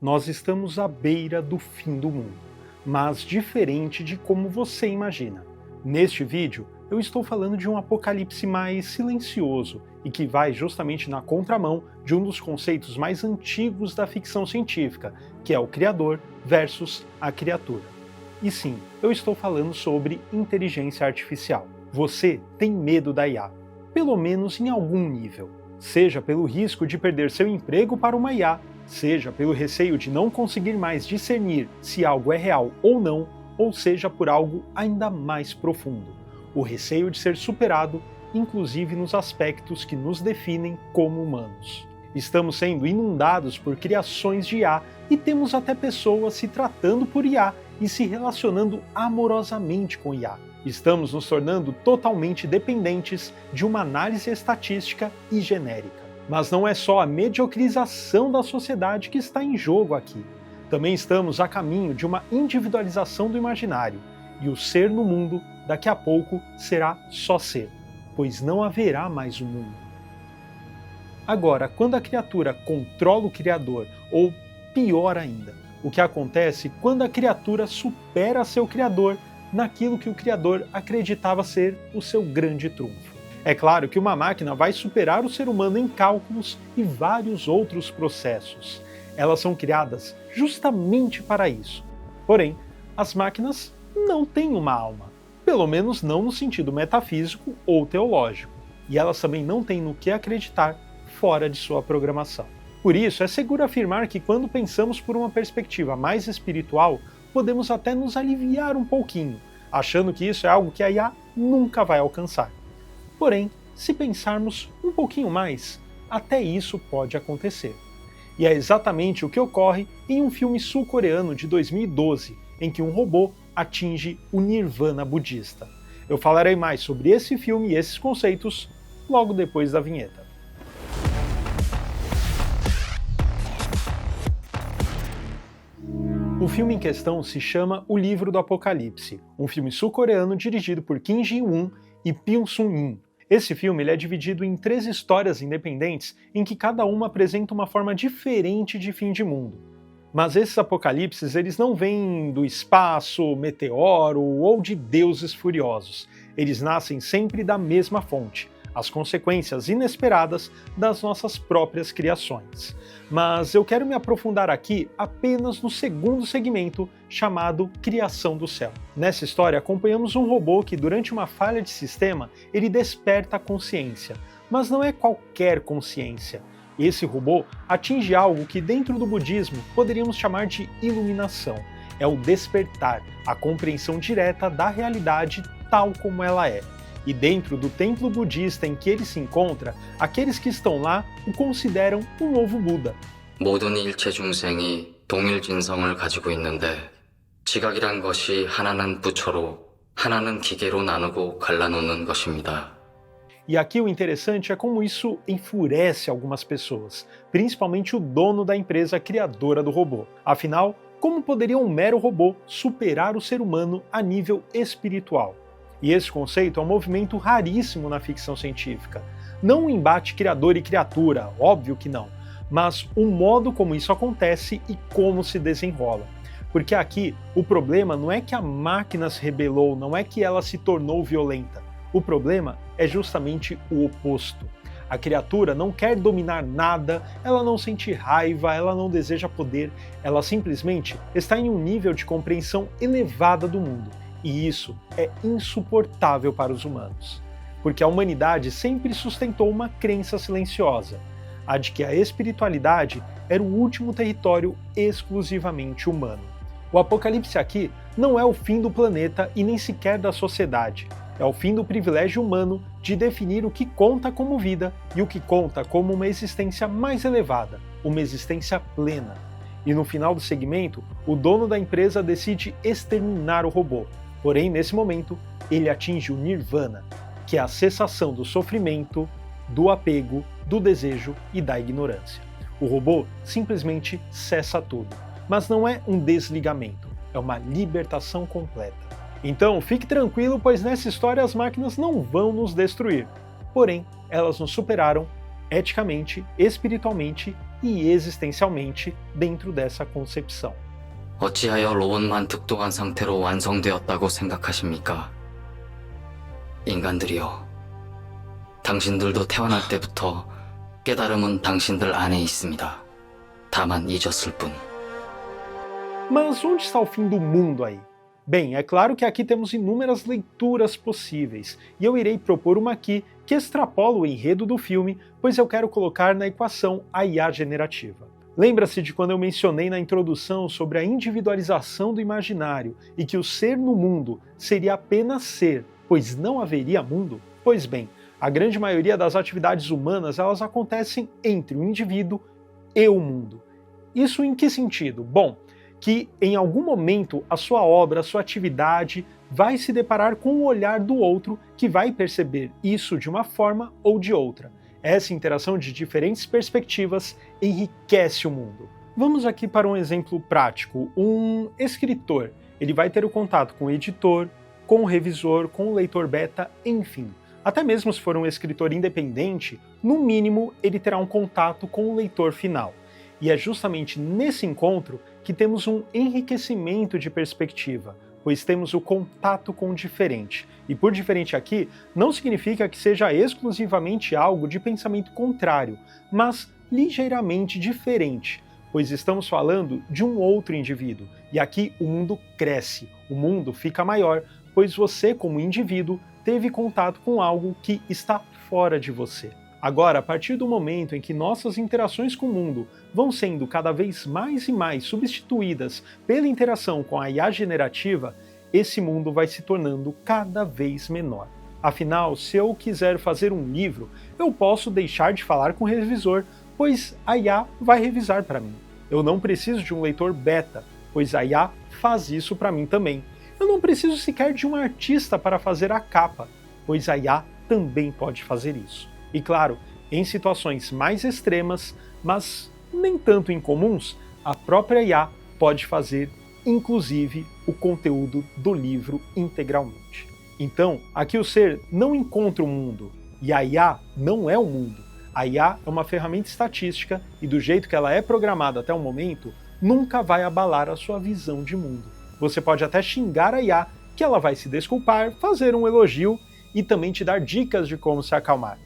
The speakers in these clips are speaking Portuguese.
Nós estamos à beira do fim do mundo, mas diferente de como você imagina. Neste vídeo, eu estou falando de um apocalipse mais silencioso e que vai justamente na contramão de um dos conceitos mais antigos da ficção científica, que é o criador versus a criatura. E sim, eu estou falando sobre inteligência artificial. Você tem medo da IA, pelo menos em algum nível. Seja pelo risco de perder seu emprego para uma IA, seja pelo receio de não conseguir mais discernir se algo é real ou não, ou seja por algo ainda mais profundo, o receio de ser superado, inclusive nos aspectos que nos definem como humanos. Estamos sendo inundados por criações de IA e temos até pessoas se tratando por IA e se relacionando amorosamente com IA. Estamos nos tornando totalmente dependentes de uma análise estatística e genérica. Mas não é só a mediocrização da sociedade que está em jogo aqui. Também estamos a caminho de uma individualização do imaginário, e o ser no mundo, daqui a pouco, será só ser, pois não haverá mais um mundo. Agora, quando a criatura controla o criador, ou pior ainda, o que acontece quando a criatura supera seu criador naquilo que o criador acreditava ser o seu grande trunfo. É claro que uma máquina vai superar o ser humano em cálculos e vários outros processos. Elas são criadas justamente para isso. Porém, as máquinas não têm uma alma, pelo menos não no sentido metafísico ou teológico, e elas também não têm no que acreditar fora de sua programação. Por isso, é seguro afirmar que quando pensamos por uma perspectiva mais espiritual, podemos até nos aliviar um pouquinho, achando que isso é algo que a IA nunca vai alcançar. Porém, se pensarmos um pouquinho mais, até isso pode acontecer. E é exatamente o que ocorre em um filme sul-coreano de 2012, em que um robô atinge o nirvana budista. Eu falarei mais sobre esse filme e esses conceitos logo depois da vinheta. O filme em questão se chama O Livro do Apocalipse, um filme sul-coreano dirigido por Kim Ji-woon e Pyun Sun-in. Esse filme é dividido em 3 histórias independentes em que cada uma apresenta uma forma diferente de fim de mundo. Mas esses apocalipses eles não vêm do espaço, meteoro ou de deuses furiosos. Eles nascem sempre da mesma fonte, as consequências inesperadas das nossas próprias criações. Mas eu quero me aprofundar aqui apenas no segundo segmento, chamado Criação do Céu. Nessa história acompanhamos um robô que durante uma falha de sistema ele desperta a consciência, mas não é qualquer consciência. Esse robô atinge algo que dentro do budismo poderíamos chamar de iluminação. É o despertar, a compreensão direta da realidade tal como ela é. E dentro do templo budista em que ele se encontra, aqueles que estão lá o consideram um novo Buda. 모든 일체 중생이 동일 진성을 가지고 있는데 지각이란 것이 하나는 부처로 하나는 기계로 나누고 갈라놓는 것입니다. E aqui o interessante é como isso enfurece algumas pessoas, principalmente o dono da empresa criadora do robô. Afinal, como poderia um mero robô superar o ser humano a nível espiritual? E esse conceito é um movimento raríssimo na ficção científica. Não um embate criador e criatura, óbvio que não, mas o modo como isso acontece e como se desenrola. Porque aqui o problema não é que a máquina se rebelou, não é que ela se tornou violenta. O problema é justamente o oposto. A criatura não quer dominar nada, ela não sente raiva, ela não deseja poder, ela simplesmente está em um nível de compreensão elevada do mundo. E isso é insuportável para os humanos, porque a humanidade sempre sustentou uma crença silenciosa, a de que a espiritualidade era o último território exclusivamente humano. O apocalipse aqui não é o fim do planeta e nem sequer da sociedade, é o fim do privilégio humano de definir o que conta como vida e o que conta como uma existência mais elevada, uma existência plena. E no final do segmento, o dono da empresa decide exterminar o robô. Porém, nesse momento, ele atinge o nirvana, que é a cessação do sofrimento, do apego, do desejo e da ignorância. O robô simplesmente cessa tudo, mas não é um desligamento, é uma libertação completa. Então, fique tranquilo, pois nessa história as máquinas não vão nos destruir. Porém, elas nos superaram eticamente, espiritualmente e existencialmente dentro dessa concepção. 어찌하여 로봇만 득도한 상태로 완성되었다고 생각하십니까? 인간들이여, 당신들도 태어날 때부터 깨달음은 당신들 안에 있습니다. 다만 잊었을 뿐. Mas onde está o fim do mundo aí? Bem, é claro que aqui temos inúmeras leituras possíveis, e eu irei propor uma aqui que extrapola o enredo do filme, pois eu quero colocar na equação a IA generativa. Lembra-se de quando eu mencionei na introdução sobre a individualização do imaginário e que o ser no mundo seria apenas ser, pois não haveria mundo? Pois bem, a grande maioria das atividades humanas elas acontecem entre o indivíduo e o mundo. Isso em que sentido? Bom, que em algum momento a sua obra, a sua atividade vai se deparar com o olhar do outro que vai perceber isso de uma forma ou de outra. Essa interação de diferentes perspectivas enriquece o mundo. Vamos aqui para um exemplo prático. Um escritor, ele vai ter o contato com o editor, com o revisor, com o leitor beta, enfim. Até mesmo se for um escritor independente, no mínimo ele terá um contato com o leitor final. E é justamente nesse encontro que temos um enriquecimento de perspectiva, pois temos o contato com o diferente. E por diferente aqui, não significa que seja exclusivamente algo de pensamento contrário, mas ligeiramente diferente, pois estamos falando de um outro indivíduo. E aqui o mundo cresce, o mundo fica maior, pois você, como indivíduo, teve contato com algo que está fora de você. Agora, a partir do momento em que nossas interações com o mundo vão sendo cada vez mais e mais substituídas pela interação com a IA generativa, esse mundo vai se tornando cada vez menor. Afinal, se eu quiser fazer um livro, eu posso deixar de falar com o revisor, pois a IA vai revisar para mim. Eu não preciso de um leitor beta, pois a IA faz isso para mim também. Eu não preciso sequer de um artista para fazer a capa, pois a IA também pode fazer isso. E claro, em situações mais extremas, mas nem tanto incomuns, a própria IA pode fazer, inclusive, o conteúdo do livro integralmente. Então, aqui o ser não encontra o mundo, e a IA não é o mundo. A IA é uma ferramenta estatística e do jeito que ela é programada até o momento, nunca vai abalar a sua visão de mundo. Você pode até xingar a IA, que ela vai se desculpar, fazer um elogio e também te dar dicas de como se acalmar.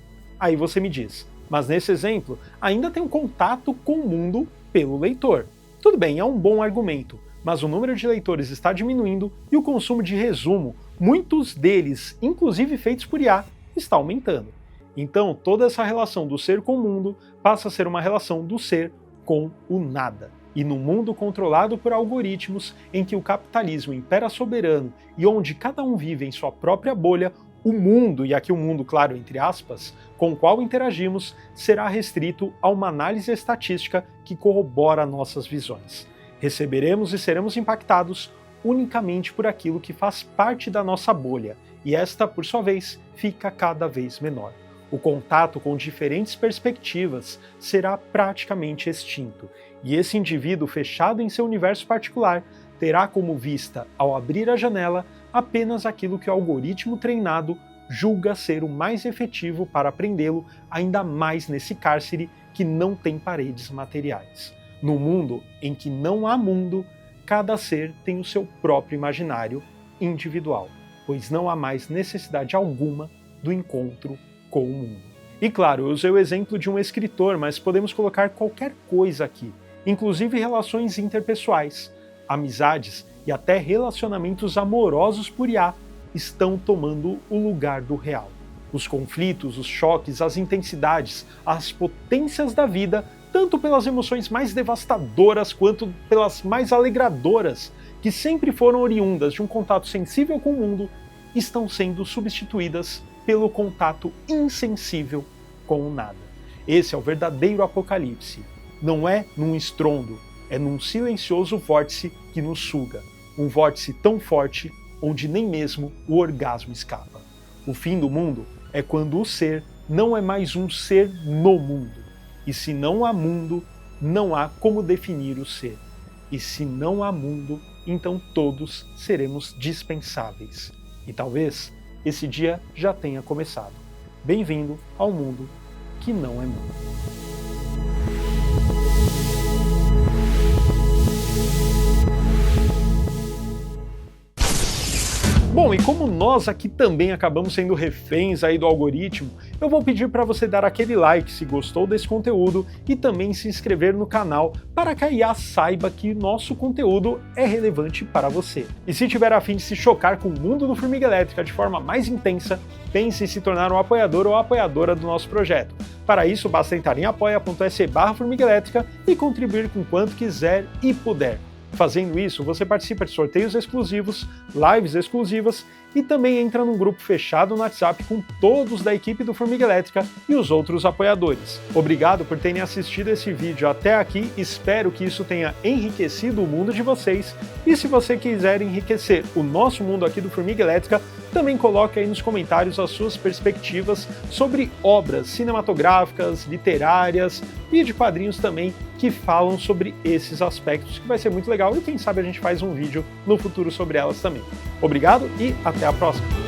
Aí você me diz, mas nesse exemplo ainda tem um contato com o mundo pelo leitor. Tudo bem, é um bom argumento, mas o número de leitores está diminuindo e o consumo de resumo, muitos deles, inclusive feitos por IA, está aumentando. Então toda essa relação do ser com o mundo passa a ser uma relação do ser com o nada. E num mundo controlado por algoritmos em que o capitalismo impera soberano e onde cada um vive em sua própria bolha, o mundo, e aqui o mundo, claro, entre aspas, com o qual interagimos, será restrito a uma análise estatística que corrobora nossas visões. Receberemos e seremos impactados unicamente por aquilo que faz parte da nossa bolha, e esta, por sua vez, fica cada vez menor. O contato com diferentes perspectivas será praticamente extinto, e esse indivíduo fechado em seu universo particular terá como vista, ao abrir a janela, apenas aquilo que o algoritmo treinado julga ser o mais efetivo para prendê-lo ainda mais nesse cárcere que não tem paredes materiais. No mundo em que não há mundo, cada ser tem o seu próprio imaginário individual, pois não há mais necessidade alguma do encontro com o mundo. E claro, eu usei o exemplo de um escritor, mas podemos colocar qualquer coisa aqui, inclusive relações interpessoais, amizades e até relacionamentos amorosos por IA estão tomando o lugar do real. Os conflitos, os choques, as intensidades, as potências da vida, tanto pelas emoções mais devastadoras quanto pelas mais alegradoras, que sempre foram oriundas de um contato sensível com o mundo, estão sendo substituídas pelo contato insensível com o nada. Esse é o verdadeiro apocalipse. Não é num estrondo, é num silencioso vórtice que nos suga. Um vórtice tão forte onde nem mesmo o orgasmo escapa. O fim do mundo é quando o ser não é mais um ser no mundo. E se não há mundo, não há como definir o ser. E se não há mundo, então todos seremos dispensáveis. E talvez esse dia já tenha começado. Bem-vindo ao mundo que não é mundo. Bom, e como nós aqui também acabamos sendo reféns aí do algoritmo, eu vou pedir para você dar aquele like se gostou desse conteúdo e também se inscrever no canal para que a IA saiba que nosso conteúdo é relevante para você. E se tiver a fim de se chocar com o mundo do Formiga Elétrica de forma mais intensa, pense em se tornar um apoiador ou apoiadora do nosso projeto. Para isso, basta entrar em apoia.se/Formiga Elétrica e contribuir com quanto quiser e puder. Fazendo isso, você participa de sorteios exclusivos, lives exclusivas e também entra num grupo fechado no WhatsApp com todos da equipe do Formiga Elétrica e os outros apoiadores. Obrigado por terem assistido esse vídeo até aqui, espero que isso tenha enriquecido o mundo de vocês, e se você quiser enriquecer o nosso mundo aqui do Formiga Elétrica, também coloque aí nos comentários as suas perspectivas sobre obras cinematográficas, literárias e de quadrinhos também que falam sobre esses aspectos, que vai ser muito legal e quem sabe a gente faz um vídeo no futuro sobre elas também. Obrigado e até a próxima!